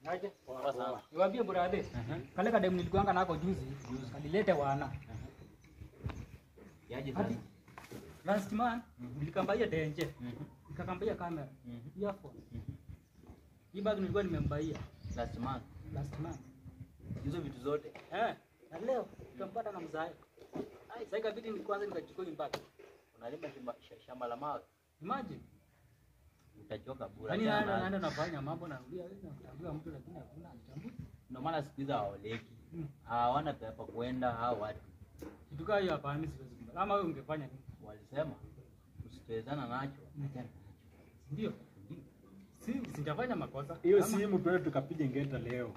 Aje? Poa sana. Niwaambie brother. Kale kadem nilikuanga nako juzi. Kanilete wana. Yaje sasa. Last month nilikambia tenje. Nikakambia kamera. Earphone. Hii bag nilikuwa nimembaia Last month. Hizo vitu zote. Na leo tukampata na mzae. Sasa ikabidi ni kwanza nikachukua impact. Unalima shamba la mawe. Imagine. Utachoka bure. Yaani naenda nafanya mambo narudia wewe unatambua mtu lakini hakuna anitambui. Ndio maana siku hizo hawaoleki. Hawana pepa kwenda hao watu. Kitu kama hiyo hapa mimi siwezi kumba. Kama wewe ungefanya nini? Walisema usitezana nacho. Ndio. Sitafanya makosa. Hiyo simu twende tukapige ngeta leo.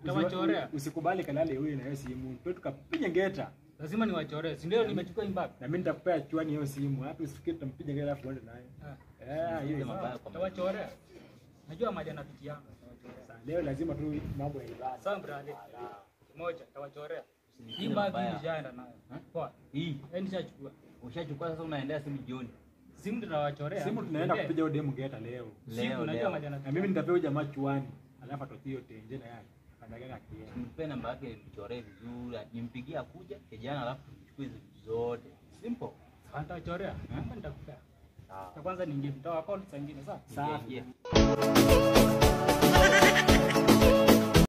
Tawachorea. Usikubali kalale huyu na hiyo simu. Twende tukapige ngeta. Lazima niwachoree. Si ndio nimechukua impact. Na mimi nitakupea chwani hiyo simu. Hata usifikiri tutampiga ngeta afu uende naye. Hiyo mabaya kwa tawachorea. Najua maji anapitia. Leo lazima tu mambo ya ibada. Sawa brother. Moja tawachorea. Hii bag nishaenda nayo. Poa. Hii nishachukua. Ushachukua sasa unaendea simu jioni. Simu tunawachorea. Simu tunaenda kupiga demo ngeta leo. Simu najua maji anapitia. Na mimi nitapewa jamaa chwani. Alafu atokio tenje na yake. Akadagaka kia. Mpe namba yake nichoree vizuri, nimpigie akuja kijana alafu tuchukue hizo zote. Simple. Atachorea. Hapa nitakupea. Sawa. Kwanza niingie mtoa account zingine sawa? Sawa.